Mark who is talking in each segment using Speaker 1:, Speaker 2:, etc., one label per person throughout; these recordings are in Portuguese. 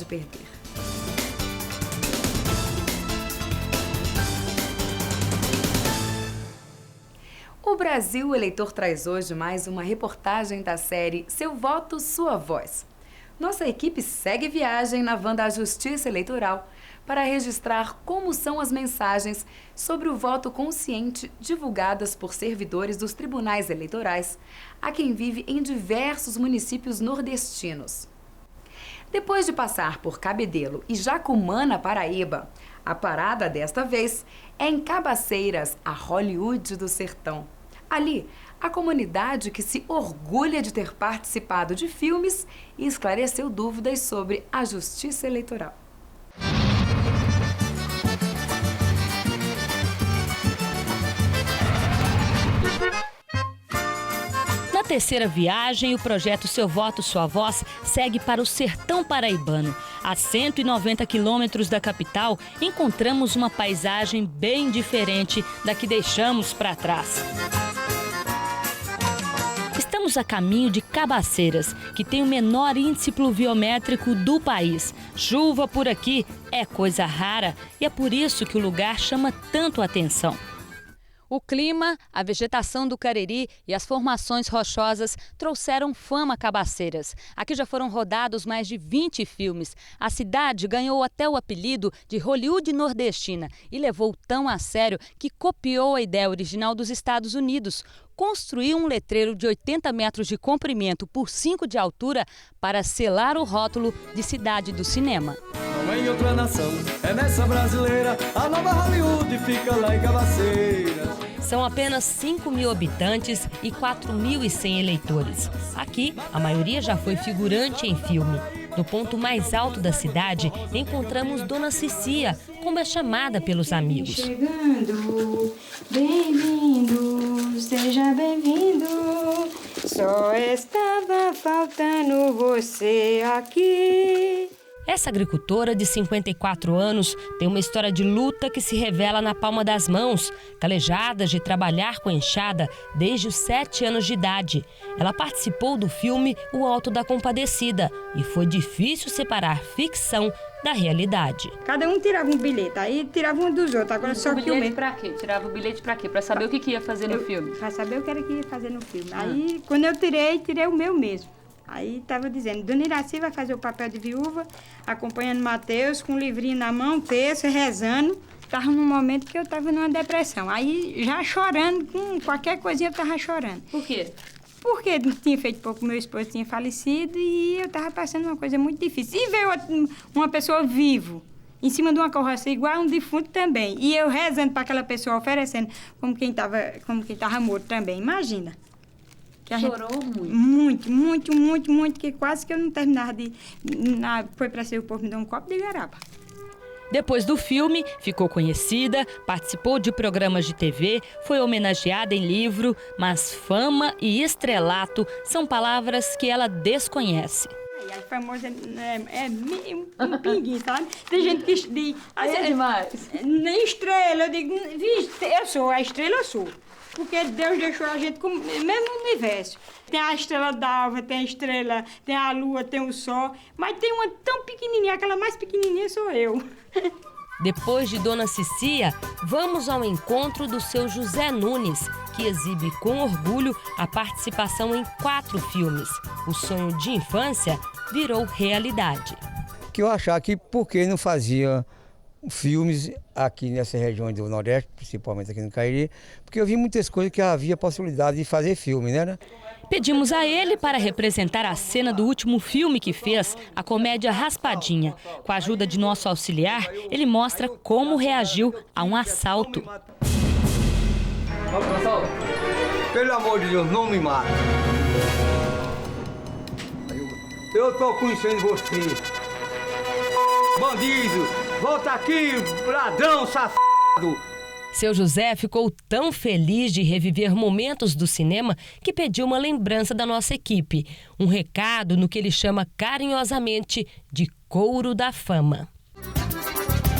Speaker 1: perder. O Brasil Eleitor traz hoje mais uma reportagem da série Seu Voto, Sua Voz. Nossa equipe segue viagem na van da Justiça Eleitoral para registrar como são as mensagens sobre o voto consciente divulgadas por servidores dos tribunais eleitorais a quem vive em diversos municípios nordestinos. Depois de passar por Cabedelo e Jacumã, na Paraíba, a parada desta vez é em Cabaceiras, a Hollywood do Sertão. Ali, a comunidade que se orgulha de ter participado de filmes e esclareceu dúvidas sobre a justiça eleitoral.
Speaker 2: Na terceira viagem, o projeto Seu Voto, Sua Voz segue para o sertão paraibano. A 190 quilômetros da capital, encontramos uma paisagem bem diferente da que deixamos para trás. Estamos a caminho de Cabaceiras, que tem o menor índice pluviométrico do país. Chuva por aqui é coisa rara e é por isso que o lugar chama tanto a atenção. O clima, a vegetação do Cariri e as formações rochosas trouxeram fama a Cabaceiras. Aqui já foram rodados mais de 20 filmes. A cidade ganhou até o apelido de Hollywood nordestina e levou tão a sério que copiou a ideia original dos Estados Unidos. Construiu um letreiro de 80 metros de comprimento por 5 de altura para selar o rótulo de cidade do cinema.
Speaker 3: Não é em outra nação, é nessa brasileira, a nova Hollywood fica lá em Cabaceiras.
Speaker 2: São apenas 5.000 habitantes e 4.100 eleitores. Aqui, a maioria já foi figurante em filme. No ponto mais alto da cidade, encontramos Dona Cicia, como é chamada pelos amigos.
Speaker 4: Chegando, bem-vindo, seja bem-vindo. Só estava faltando você aqui.
Speaker 2: Essa agricultora de 54 anos tem uma história de luta que se revela na palma das mãos, calejada de trabalhar com enxada desde os 7 anos de idade. Ela participou do filme O Alto da Compadecida e foi difícil separar ficção da realidade.
Speaker 4: Cada um tirava um bilhete, aí tirava um dos outros. Agora só que o meu...
Speaker 5: Pra quê? Tirava o bilhete pra quê? Pra saber o que ia fazer no filme?
Speaker 4: Pra saber o que era que ia fazer no filme. Aí, quando eu tirei o meu mesmo. Aí estava dizendo, Dona Iraci vai fazer o papel de viúva, acompanhando Mateus, com um livrinho na mão, terço, rezando. Estava num momento que eu estava numa depressão. Aí, já chorando, com qualquer coisinha eu estava chorando.
Speaker 5: Por quê?
Speaker 4: Porque tinha feito pouco, meu esposo tinha falecido e eu estava passando uma coisa muito difícil. E veio uma pessoa viva, em cima de uma carroça, igual a um defunto também. E eu rezando para aquela pessoa, oferecendo como quem estava morto também. Imagina.
Speaker 5: Chorou muito?
Speaker 4: Muito, que quase que eu não terminava de... Foi para ser o povo me dar um copo de garapa.
Speaker 2: Depois do filme, ficou conhecida, participou de programas de TV, foi homenageada em livro, mas fama e estrelato são palavras que ela desconhece.
Speaker 4: A famosa é um pinguim, sabe? Tem gente que diz...
Speaker 5: É demais.
Speaker 4: Nem estrela, eu digo, eu sou, a estrela eu sou. Porque Deus deixou a gente com o mesmo universo. Tem a estrela d'alva, tem a estrela, tem a lua, tem o sol. Mas tem uma tão pequenininha, aquela mais pequenininha sou eu.
Speaker 2: Depois de Dona Cicia, vamos ao encontro do seu José Nunes, que exibe com orgulho a participação em 4 filmes. O sonho de infância virou realidade.
Speaker 6: Que eu achava que por que não fazia filmes aqui nessa região do Nordeste, principalmente aqui no Cariri, porque eu vi muitas coisas que havia possibilidade de fazer filme, né?
Speaker 2: Pedimos a ele para representar a cena do último filme que fez, a comédia Raspadinha. Com a ajuda de nosso auxiliar, ele mostra como reagiu a um assalto.
Speaker 7: Pelo amor de Deus, não me mate. Eu tô conhecendo você. Bandido, volta aqui, ladrão, safado.
Speaker 2: Seu José ficou tão feliz de reviver momentos do cinema que pediu uma lembrança da nossa equipe. Um recado no que ele chama carinhosamente de Couro da Fama.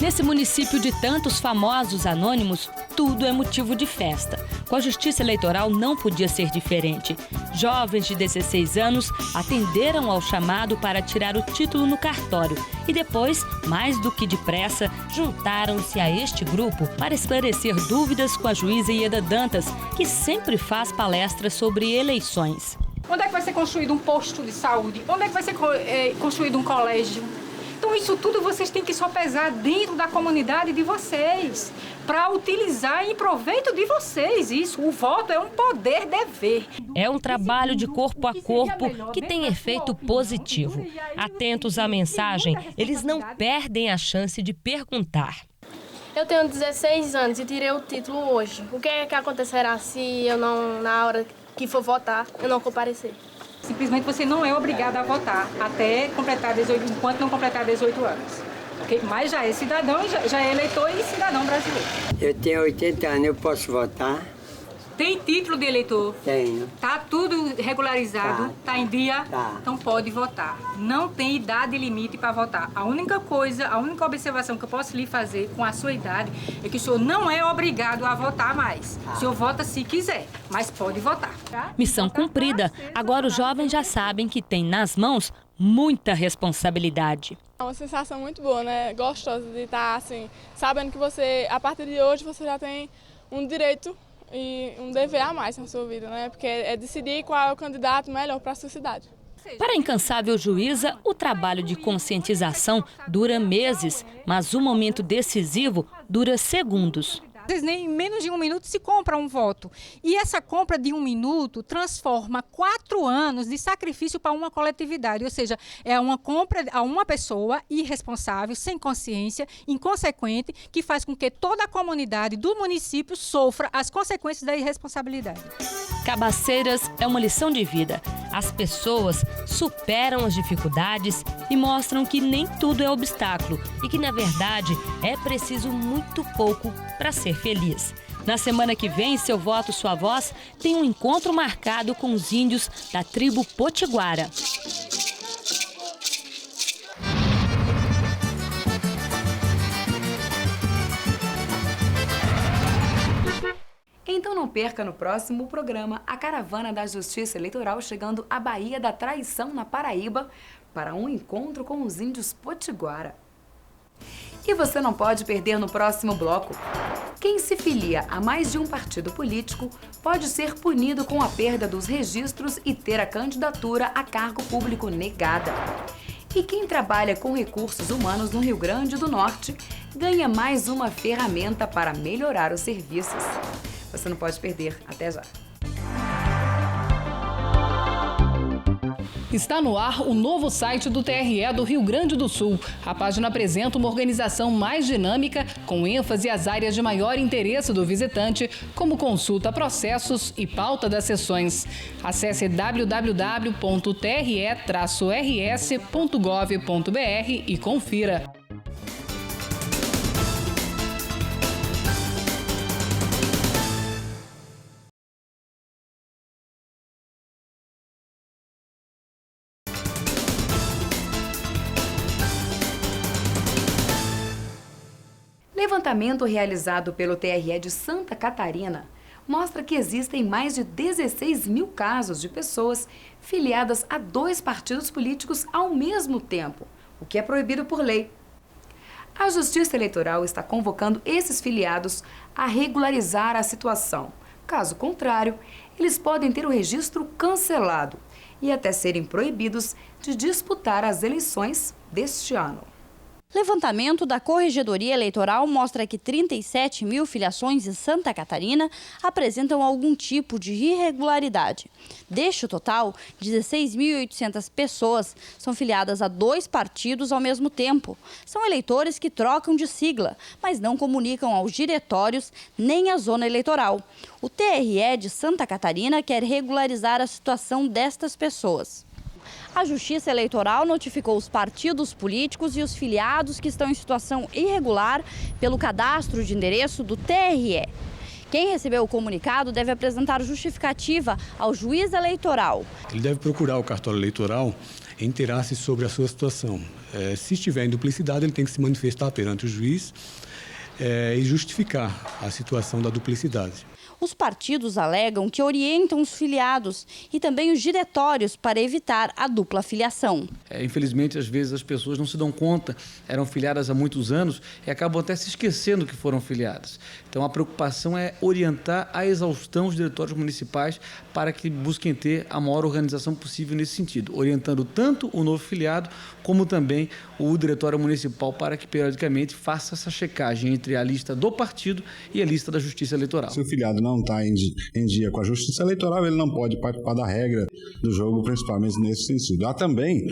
Speaker 2: Nesse município de tantos famosos anônimos, tudo é motivo de festa. Com a Justiça Eleitoral não podia ser diferente. Jovens de 16 anos atenderam ao chamado para tirar o título no cartório e depois, mais do que depressa, juntaram-se a este grupo para esclarecer dúvidas com a juíza Ieda Dantas, que sempre faz palestras sobre eleições.
Speaker 8: Onde é que vai ser construído um posto de saúde? Onde é que vai ser construído um colégio? Então, isso tudo vocês têm que sopesar dentro da comunidade de vocês, para utilizar em proveito de vocês. Isso, o voto é um poder-dever.
Speaker 2: É um trabalho de corpo a corpo que tem efeito positivo. Atentos à mensagem, eles não perdem a chance de perguntar.
Speaker 9: Eu tenho 16 anos e tirei o título hoje. O que é que acontecerá se eu não, na hora que for votar, eu não comparecer?
Speaker 8: Simplesmente você não é obrigado a votar até completar 18, enquanto não completar 18 anos. Okay? Mas já é cidadão, já é eleitor e cidadão brasileiro.
Speaker 10: Eu tenho 80 anos, eu posso votar?
Speaker 8: Tem título de eleitor?
Speaker 10: Tenho.
Speaker 8: Tá tudo regularizado, tá em dia,
Speaker 10: então
Speaker 8: pode votar. Não tem idade limite para votar. A única observação que eu posso lhe fazer com a sua idade é que o senhor não é obrigado a votar mais. O senhor vota se quiser, mas pode votar.
Speaker 2: Missão cumprida. Agora os jovens já sabem que tem nas mãos muita responsabilidade.
Speaker 11: É uma sensação muito boa, né? Gostosa de estar assim, sabendo que você, a partir de hoje, você já tem um direito e um dever a mais na sua vida, né? Porque é decidir qual é o candidato melhor para a sua cidade.
Speaker 2: Para a incansável juíza, o trabalho de conscientização dura meses, mas o momento decisivo dura segundos.
Speaker 8: Às vezes, nem em menos de 1 minuto se compra um voto. E essa compra de 1 minuto transforma 4 anos de sacrifício para uma coletividade. Ou seja, é uma compra a uma pessoa irresponsável, sem consciência, inconsequente, que faz com que toda a comunidade do município sofra as consequências da irresponsabilidade.
Speaker 2: Cabaceiras é uma lição de vida. As pessoas superam as dificuldades e mostram que nem tudo é obstáculo e que, na verdade, é preciso muito pouco para ser feliz. Na semana que vem, Seu Voto, Sua Voz tem um encontro marcado com os índios da tribo Potiguara.
Speaker 1: Então não perca no próximo programa a caravana da Justiça Eleitoral chegando à Baía da Traição, na Paraíba, para um encontro com os índios Potiguara. E você não pode perder no próximo bloco. Quem se filia a mais de um partido político pode ser punido com a perda dos registros e ter a candidatura a cargo público negada. E quem trabalha com recursos humanos no Rio Grande do Norte ganha mais uma ferramenta para melhorar os serviços. Você não pode perder. Até já.
Speaker 12: Está no ar o novo site do TRE do Rio Grande do Sul. A página apresenta uma organização mais dinâmica, com ênfase às áreas de maior interesse do visitante, como consulta a processos e pauta das sessões. Acesse www.tre-rs.gov.br e confira.
Speaker 1: Levantamento realizado pelo TRE de Santa Catarina mostra que existem mais de 16 mil casos de pessoas filiadas a 2 partidos políticos ao mesmo tempo, o que é proibido por lei. A Justiça Eleitoral está convocando esses filiados a regularizar a situação. Caso contrário, eles podem ter o registro cancelado e até serem proibidos de disputar as eleições deste ano.
Speaker 13: Levantamento da Corregedoria Eleitoral mostra que 37 mil filiações em Santa Catarina apresentam algum tipo de irregularidade. Deste total, 16.800 pessoas são filiadas a 2 partidos ao mesmo tempo. São eleitores que trocam de sigla, mas não comunicam aos diretórios nem à zona eleitoral. O TRE de Santa Catarina quer regularizar a situação destas pessoas. A Justiça Eleitoral notificou os partidos políticos e os filiados que estão em situação irregular pelo cadastro de endereço do TRE. Quem recebeu o comunicado deve apresentar justificativa ao juiz eleitoral.
Speaker 14: Ele deve procurar o cartório eleitoral e inteirar-se sobre a sua situação. Se estiver em duplicidade, ele tem que se manifestar perante o juiz e justificar a situação da duplicidade.
Speaker 13: Os partidos alegam que orientam os filiados e também os diretórios para evitar a dupla filiação.
Speaker 15: Infelizmente, às vezes as pessoas não se dão conta, eram filiadas há muitos anos e acabam até se esquecendo que foram filiadas. Então a preocupação é orientar à exaustão os diretórios municipais para que busquem ter a maior organização possível nesse sentido, orientando tanto o novo filiado como também o diretório municipal para que periodicamente faça essa checagem entre a lista do partido e a lista da Justiça Eleitoral.
Speaker 16: Se o filiado não está em dia com a Justiça Eleitoral, ele não pode participar da regra do jogo, principalmente nesse sentido. Há também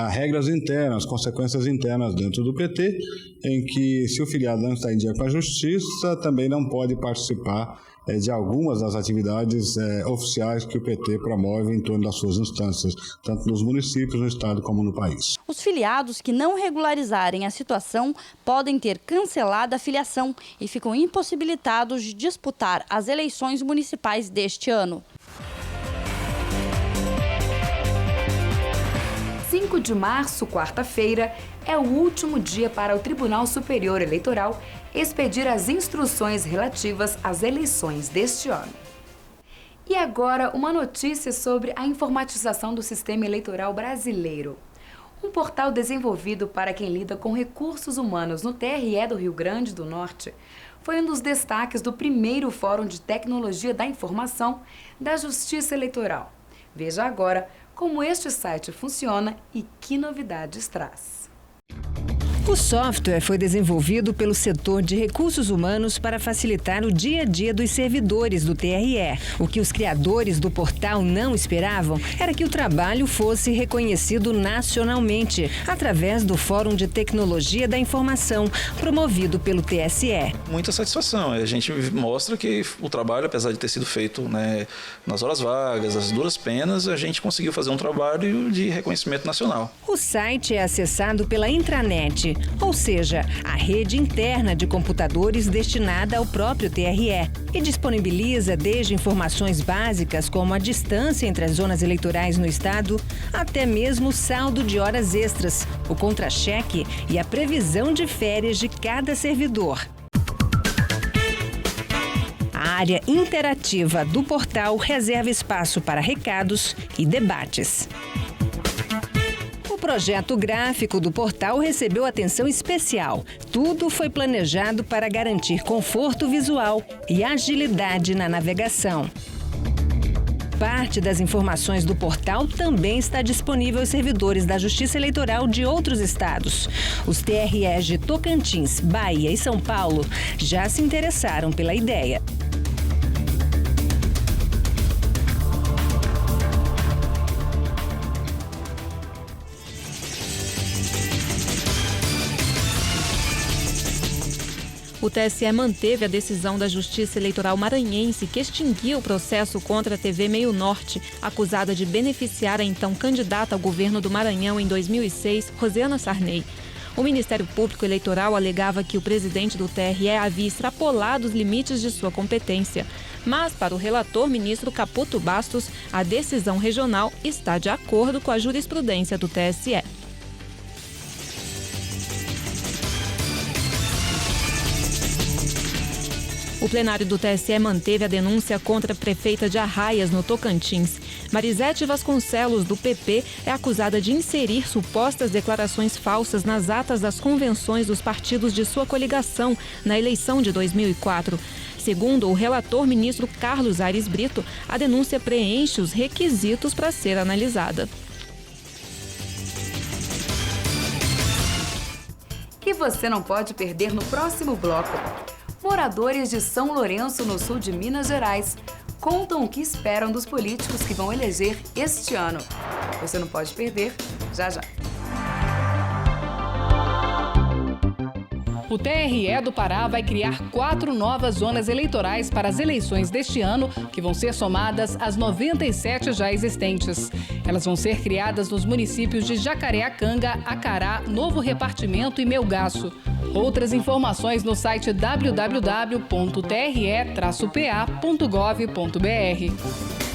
Speaker 16: regras internas, consequências internas dentro do PT, em que se o filiado não está em dia com a Justiça, também não pode participar de algumas das atividades oficiais que o PT promove em torno das suas instâncias, tanto nos municípios, no estado como no país.
Speaker 13: Os filiados que não regularizarem a situação podem ter cancelada a filiação e ficam impossibilitados de disputar as eleições municipais deste ano.
Speaker 1: 5 de março, quarta-feira, é o último dia para o Tribunal Superior Eleitoral expedir as instruções relativas às eleições deste ano. E agora, uma notícia sobre a informatização do sistema eleitoral brasileiro. Um portal desenvolvido para quem lida com recursos humanos no TRE do Rio Grande do Norte foi um dos destaques do primeiro Fórum de Tecnologia da Informação da Justiça Eleitoral. Veja agora como este site funciona e que novidades traz.
Speaker 17: O software foi desenvolvido pelo setor de recursos humanos para facilitar o dia a dia dos servidores do TRE. O que os criadores do portal não esperavam era que o trabalho fosse reconhecido nacionalmente, através do Fórum de Tecnologia da Informação, promovido pelo TSE.
Speaker 18: Muita satisfação. A gente mostra que o trabalho, apesar de ter sido feito nas horas vagas, as duras penas, a gente conseguiu fazer um trabalho de reconhecimento nacional.
Speaker 17: O site é acessado pela intranet, ou seja, a rede interna de computadores destinada ao próprio TRE, e disponibiliza desde informações básicas como a distância entre as zonas eleitorais no estado, até mesmo o saldo de horas extras, o contra-cheque e a previsão de férias de cada servidor. A área interativa do portal reserva espaço para recados e debates. O projeto gráfico do portal recebeu atenção especial. Tudo foi planejado para garantir conforto visual e agilidade na navegação. Parte das informações do portal também está disponível aos servidores da Justiça Eleitoral de outros estados. Os TREs de Tocantins, Bahia e São Paulo já se interessaram pela ideia.
Speaker 19: O TSE manteve a decisão da Justiça Eleitoral maranhense que extinguiu o processo contra a TV Meio Norte, acusada de beneficiar a então candidata ao governo do Maranhão em 2006, Rosiana Sarney. O Ministério Público Eleitoral alegava que o presidente do TRE havia extrapolado os limites de sua competência. Mas, para o relator ministro Caputo Bastos, a decisão regional está de acordo com a jurisprudência do TSE. O plenário do TSE manteve a denúncia contra a prefeita de Arraias, no Tocantins. Marisete Vasconcelos, do PP, é acusada de inserir supostas declarações falsas nas atas das convenções dos partidos de sua coligação na eleição de 2004. Segundo o relator ministro Carlos Aires Brito, a denúncia preenche os requisitos para ser analisada.
Speaker 1: E você não pode perder no próximo bloco. Moradores de São Lourenço, no sul de Minas Gerais, contam o que esperam dos políticos que vão eleger este ano. Você não pode perder, já já.
Speaker 12: O TRE do Pará vai criar 4 novas zonas eleitorais para as eleições deste ano, que vão ser somadas às 97 já existentes. Elas vão ser criadas nos municípios de Jacareacanga, Acará, Novo Repartimento e Melgaço. Outras informações no site www.tre-pa.gov.br.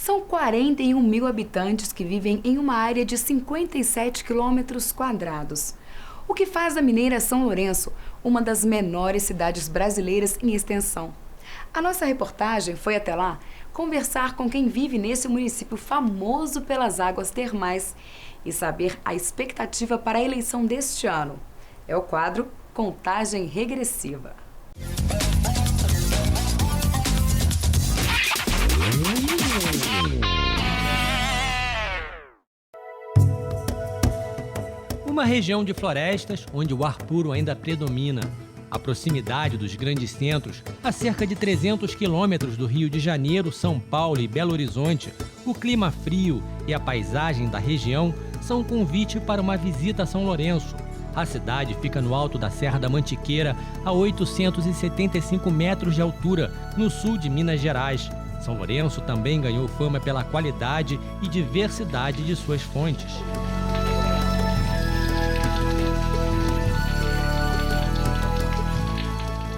Speaker 1: São 41 mil habitantes que vivem em uma área de 57 quilômetros quadrados, o que faz a mineira São Lourenço uma das menores cidades brasileiras em extensão. A nossa reportagem foi até lá conversar com quem vive nesse município famoso pelas águas termais e saber a expectativa para a eleição deste ano. É o quadro Contagem Regressiva.
Speaker 20: Uma região de florestas onde o ar puro ainda predomina. A proximidade dos grandes centros, a cerca de 300 quilômetros do Rio de Janeiro, São Paulo e Belo Horizonte, o clima frio e a paisagem da região são um convite para uma visita a São Lourenço. A cidade fica no alto da Serra da Mantiqueira, a 875 metros de altura, no sul de Minas Gerais. São Lourenço também ganhou fama pela qualidade e diversidade de suas fontes.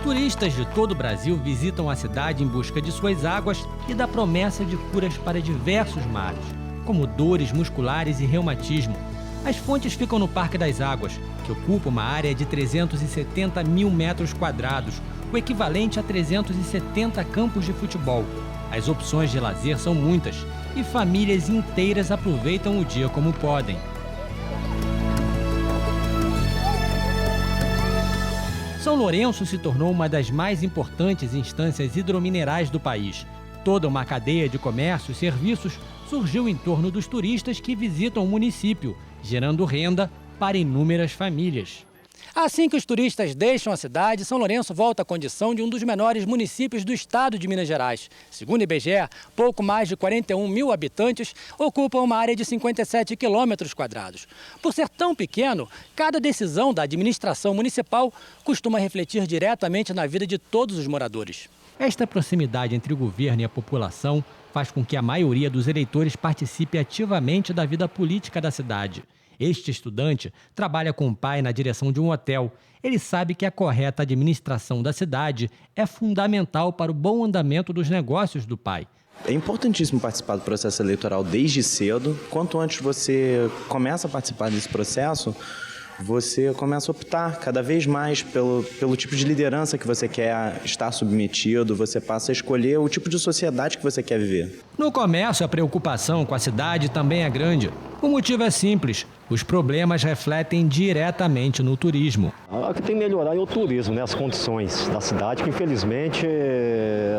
Speaker 20: Turistas de todo o Brasil visitam a cidade em busca de suas águas e da promessa de curas para diversos males, como dores musculares e reumatismo. As fontes ficam no Parque das Águas, que ocupa uma área de 370 mil metros quadrados, o equivalente a 370 campos de futebol. As opções de lazer são muitas e famílias inteiras aproveitam o dia como podem. São Lourenço se tornou uma das mais importantes instâncias hidrominerais do país. Toda uma cadeia de comércio e serviços surgiu em torno dos turistas que visitam o município, gerando renda para inúmeras famílias. Assim que os turistas deixam a cidade, São Lourenço volta à condição de um dos menores municípios do estado de Minas Gerais. Segundo o IBGE, pouco mais de 41 mil habitantes ocupam uma área de 57 quilômetros quadrados. Por ser tão pequeno, cada decisão da administração municipal costuma refletir diretamente na vida de todos os moradores. Esta proximidade entre o governo e a população faz com que a maioria dos eleitores participe ativamente da vida política da cidade. Este estudante trabalha com o pai na direção de um hotel. Ele sabe que a correta administração da cidade é fundamental para o bom andamento dos negócios do pai.
Speaker 21: É importantíssimo participar do processo eleitoral desde cedo. Quanto antes você começa a participar desse processo, você começa a optar cada vez mais pelo tipo de liderança que você quer estar submetido, você passa a escolher o tipo de sociedade que você quer viver.
Speaker 20: No comércio, a preocupação com a cidade também é grande. O motivo é simples: os problemas refletem diretamente no turismo.
Speaker 22: O que tem que melhorar é o turismo, né? As condições da cidade, que infelizmente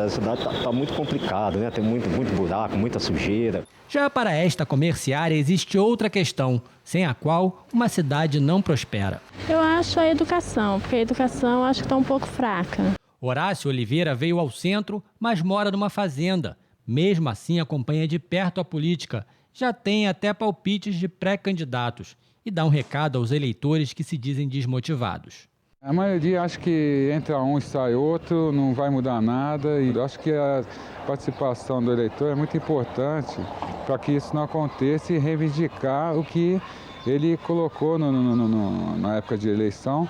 Speaker 22: a cidade está muito complicada, né? Tem muito buraco, muita sujeira.
Speaker 20: Já para esta comerciária existe outra questão, sem a qual uma cidade não prospera.
Speaker 23: Eu acho a educação, porque a educação acho que está um pouco fraca.
Speaker 20: Horácio Oliveira veio ao centro, mas mora numa fazenda. Mesmo assim, acompanha de perto a política. Já tem até palpites de pré-candidatos e dá um recado aos eleitores que se dizem desmotivados.
Speaker 24: A maioria acha que entra um e sai outro, não vai mudar nada. E eu acho que a participação do eleitor é muito importante para que isso não aconteça e reivindicar o que ele colocou na época de eleição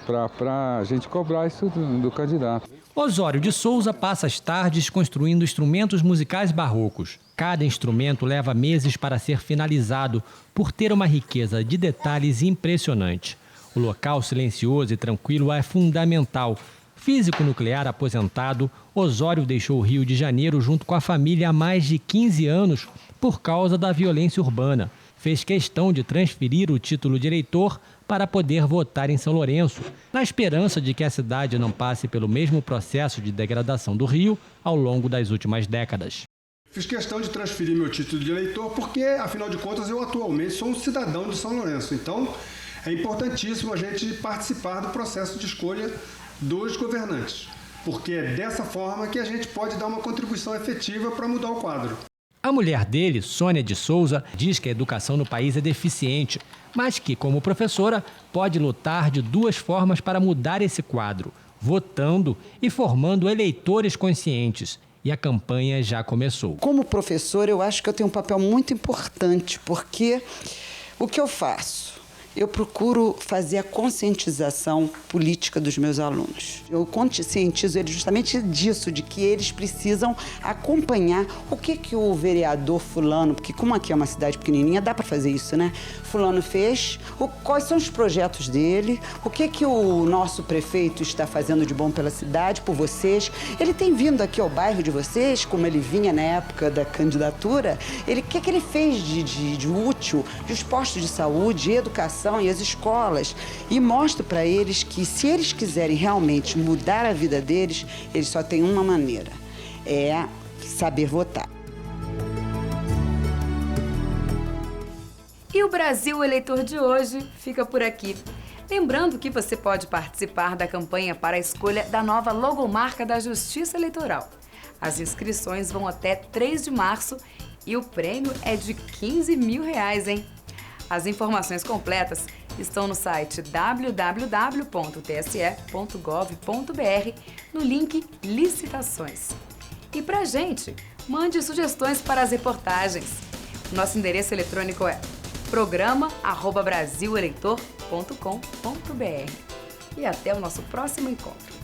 Speaker 24: para a gente cobrar isso do candidato.
Speaker 20: Osório de Souza passa as tardes construindo instrumentos musicais barrocos. Cada instrumento leva meses para ser finalizado, por ter uma riqueza de detalhes impressionante. O local silencioso e tranquilo é fundamental. Físico nuclear aposentado, Osório deixou o Rio de Janeiro junto com a família há mais de 15 anos por causa da violência urbana. Fez questão de transferir o título de eleitor para poder votar em São Lourenço, na esperança de que a cidade não passe pelo mesmo processo de degradação do Rio ao longo das últimas décadas.
Speaker 25: Fiz questão de transferir meu título de eleitor porque, afinal de contas, eu atualmente sou um cidadão de São Lourenço. Então, é importantíssimo a gente participar do processo de escolha dos governantes, porque é dessa forma que a gente pode dar uma contribuição efetiva para mudar o quadro.
Speaker 20: A mulher dele, Sônia de Souza, diz que a educação no país é deficiente, mas que, como professora, pode lutar de duas formas para mudar esse quadro: votando e formando eleitores conscientes. E a campanha já começou.
Speaker 26: Como professora, eu acho que eu tenho um papel muito importante, porque o que eu faço?
Speaker 3: eu procuro fazer a conscientização política dos meus alunos. Eu conscientizo eles justamente disso, de que eles precisam acompanhar o que o vereador fulano, porque como aqui é uma cidade pequenininha, dá para fazer isso, né? Fulano fez, quais são os projetos dele, o que o nosso prefeito está fazendo de bom pela cidade, por vocês. Ele tem vindo aqui ao bairro de vocês, como ele vinha na época da candidatura, o que ele fez de útil, dos postos de saúde, educação e as escolas, e mostro para eles que se eles quiserem realmente mudar a vida deles, eles só têm uma maneira, é saber votar.
Speaker 1: E o Brasil Eleitor de hoje fica por aqui. Lembrando que você pode participar da campanha para a escolha da nova logomarca da Justiça Eleitoral. As inscrições vão até 3 de março e o prêmio é de R$15 mil, hein? As informações completas estão no site www.tse.gov.br no link Licitações. E pra gente, mande sugestões para as reportagens. Nosso endereço eletrônico é programa@brasileleitor.com.br. E até o nosso próximo encontro.